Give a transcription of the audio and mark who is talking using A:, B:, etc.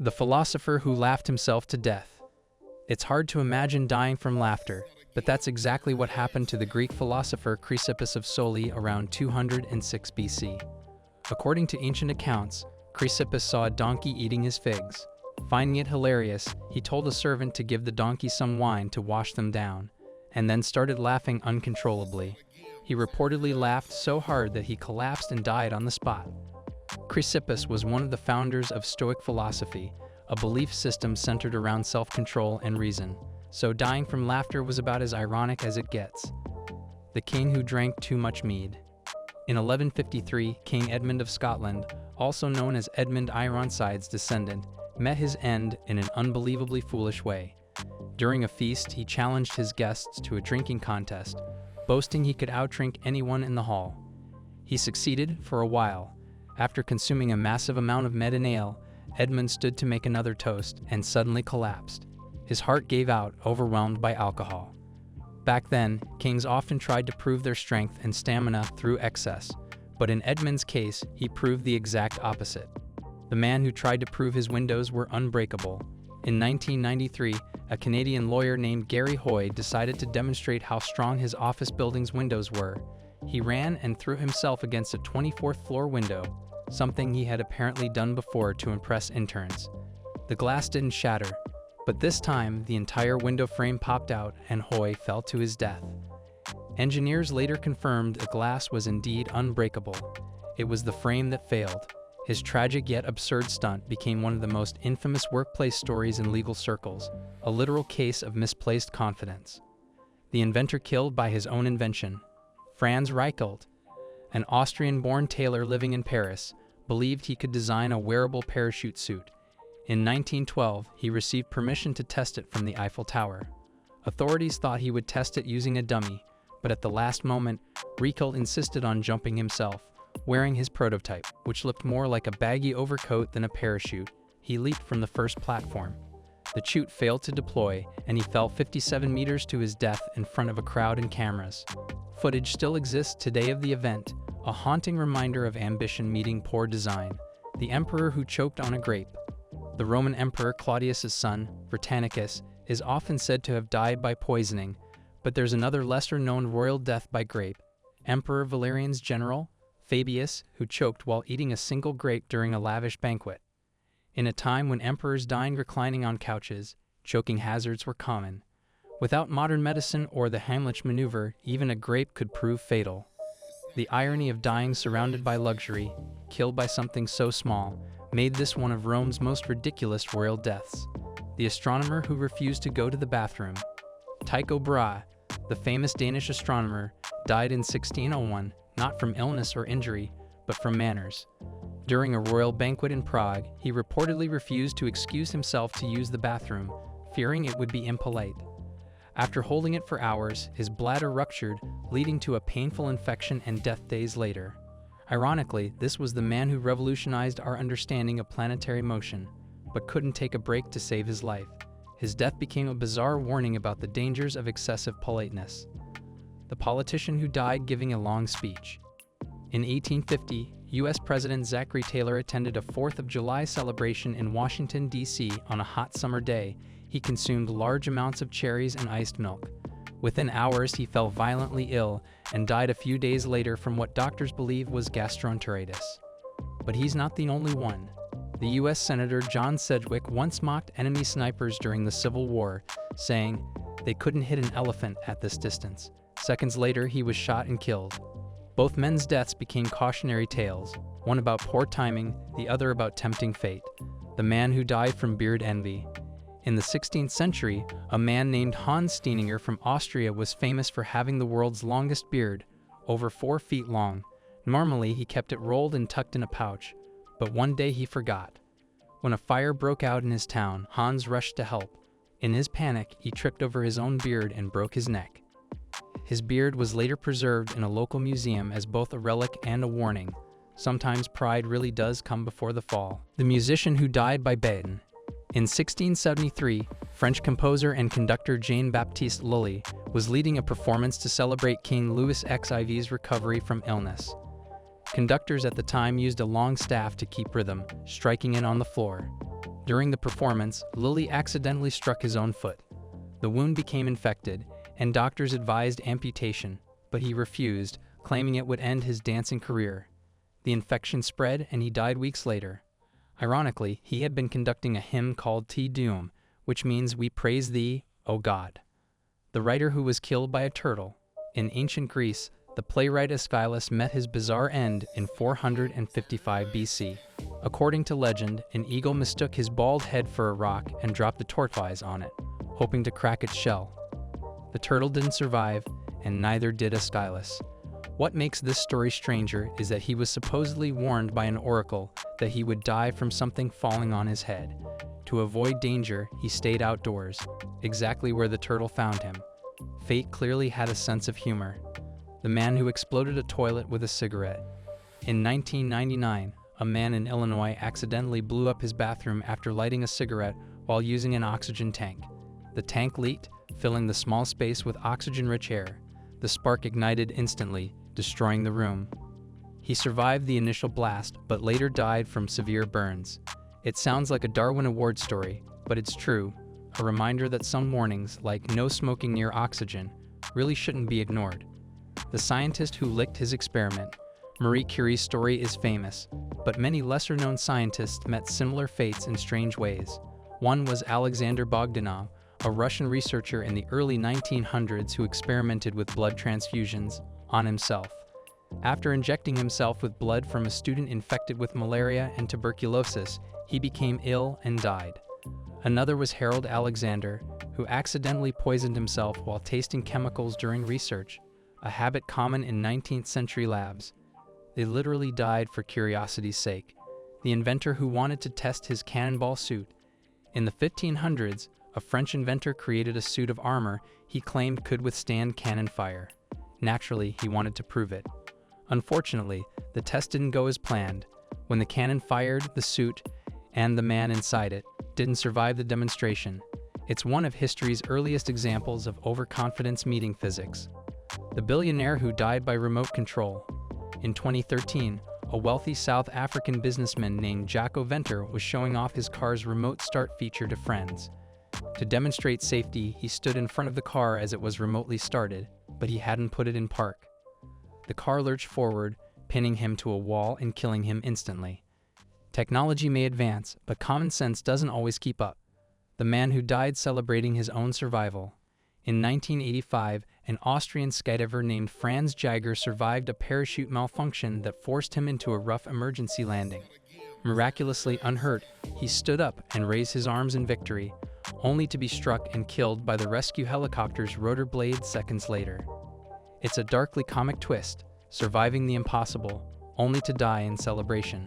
A: The philosopher who laughed himself to death. It's hard to imagine dying from laughter, but that's exactly what happened to the Greek philosopher Chrysippus of Soli around 206 BC. According to ancient accounts, Chrysippus saw a donkey eating his figs. Finding it hilarious, he told a servant to give the donkey some wine to wash them down, and then started laughing uncontrollably. He reportedly laughed so hard that he collapsed and died on the spot. Chrysippus was one of the founders of Stoic philosophy, a belief system centered around self-control and reason, so dying from laughter was about as ironic as it gets. The king who drank too much mead. In 1153, King Edmund of Scotland, also known as Edmund Ironside's descendant, met his end in an unbelievably foolish way. During a feast, he challenged his guests to a drinking contest, boasting he could outdrink anyone in the hall. He succeeded for a while. After consuming a massive amount of mead and ale, Edmund stood to make another toast and suddenly collapsed. His heart gave out, overwhelmed by alcohol. Back then, kings often tried to prove their strength and stamina through excess, but in Edmund's case, he proved the exact opposite. The man who tried to prove his windows were unbreakable. In 1993, a Canadian lawyer named Gary Hoy decided to demonstrate how strong his office building's windows were. He ran and threw himself against a 24th floor window, something he had apparently done before to impress interns. The glass didn't shatter, but this time the entire window frame popped out and Hoy fell to his death. Engineers later confirmed the glass was indeed unbreakable. It was the frame that failed. His tragic yet absurd stunt became one of the most infamous workplace stories in legal circles, a literal case of misplaced confidence. The inventor killed by his own invention. Franz Reichelt, an Austrian-born tailor living in Paris, believed he could design a wearable parachute suit. In 1912, he received permission to test it from the Eiffel Tower. Authorities thought he would test it using a dummy, but at the last moment, Reichelt insisted on jumping himself. Wearing his prototype, which looked more like a baggy overcoat than a parachute, he leaped from the first platform. The chute failed to deploy, and he fell 57 meters to his death in front of a crowd and cameras. Footage still exists today of the event, a haunting reminder of ambition meeting poor design. The emperor who choked on a grape. The Roman Emperor Claudius's son, Britannicus, is often said to have died by poisoning, but there's another lesser-known royal death by grape. Emperor Valerian's general, Fabius, who choked while eating a single grape during a lavish banquet. In a time when emperors dined reclining on couches, choking hazards were common. Without modern medicine or the Heimlich maneuver, even a grape could prove fatal. The irony of dying surrounded by luxury, killed by something so small, made this one of Rome's most ridiculous royal deaths. The astronomer who refused to go to the bathroom. Tycho Brahe, the famous Danish astronomer, died in 1601, not from illness or injury, but from manners. During a royal banquet in Prague, he reportedly refused to excuse himself to use the bathroom, fearing it would be impolite. After holding it for hours, his bladder ruptured, leading to a painful infection and death days later. Ironically, this was the man who revolutionized our understanding of planetary motion, but couldn't take a break to save his life. His death became a bizarre warning about the dangers of excessive politeness. The politician who died giving a long speech. In 1850, U.S. President Zachary Taylor attended a 4th of July celebration in Washington, D.C. on a hot summer day. He consumed large amounts of cherries and iced milk. Within hours, he fell violently ill and died a few days later from what doctors believe was gastroenteritis. But he's not the only one. The U.S. Senator John Sedgwick once mocked enemy snipers during the Civil War, saying, "They couldn't hit an elephant at this distance." Seconds later, he was shot and killed. Both men's deaths became cautionary tales, one about poor timing, the other about tempting fate. The man who died from beard envy. In the 16th century, a man named Hans Steininger from Austria was famous for having the world's longest beard, over 4 feet long. Normally, he kept it rolled and tucked in a pouch, but one day he forgot. When a fire broke out in his town, Hans rushed to help. In his panic, he tripped over his own beard and broke his neck. His beard was later preserved in a local museum as both a relic and a warning. Sometimes pride really does come before the fall. The musician who died by Beethoven. In 1673, French composer and conductor Jean-Baptiste Lully was leading a performance to celebrate King Louis XIV's recovery from illness. Conductors at the time used a long staff to keep rhythm, striking it on the floor. During the performance, Lilly accidentally struck his own foot. The wound became infected, and doctors advised amputation, but he refused, claiming it would end his dancing career. The infection spread, and he died weeks later. Ironically, he had been conducting a hymn called Te Deum, which means "We praise thee, O God." The writer who was killed by a turtle. In ancient Greece, the playwright Aeschylus met his bizarre end in 455 BC. According to legend, an eagle mistook his bald head for a rock and dropped a tortoise on it, hoping to crack its shell. The turtle didn't survive, and neither did Aeschylus. What makes this story stranger is that he was supposedly warned by an oracle that he would die from something falling on his head. To avoid danger, he stayed outdoors, exactly where the turtle found him. Fate clearly had a sense of humor. The man who exploded a toilet with a cigarette. In 1999, a man in Illinois accidentally blew up his bathroom after lighting a cigarette while using an oxygen tank. The tank leaked, filling the small space with oxygen-rich air. The spark ignited instantly, destroying the room. He survived the initial blast, but later died from severe burns. It sounds like a Darwin Award story, but it's true. A reminder that some warnings, like no smoking near oxygen, really shouldn't be ignored. The scientist who licked his experiment. Marie Curie's story is famous, but many lesser-known scientists met similar fates in strange ways. One was Alexander Bogdanov, a Russian researcher in the early 1900s who experimented with blood transfusions on himself. After injecting himself with blood from a student infected with malaria and tuberculosis, he became ill and died. Another was Harold Alexander, who accidentally poisoned himself while tasting chemicals during research, a habit common in 19th century labs. They literally died for curiosity's sake. The inventor who wanted to test his cannonball suit. In the 1500s, a French inventor created a suit of armor he claimed could withstand cannon fire. Naturally, he wanted to prove it. Unfortunately, the test didn't go as planned. When the cannon fired, the suit, and the man inside it, didn't survive the demonstration. It's one of history's earliest examples of overconfidence meeting physics. The billionaire who died by remote control. In 2013, a wealthy South African businessman named Jaco Venter was showing off his car's remote start feature to friends. To demonstrate safety, he stood in front of the car as it was remotely started, but he hadn't put it in park. The car lurched forward, pinning him to a wall and killing him instantly. Technology may advance, but common sense doesn't always keep up. The man who died celebrating his own survival. In 1985, an Austrian skydiver named Franz Jaeger survived a parachute malfunction that forced him into a rough emergency landing. Miraculously unhurt, he stood up and raised his arms in victory, only to be struck and killed by the rescue helicopter's rotor blade seconds later. It's a darkly comic twist, surviving the impossible, only to die in celebration.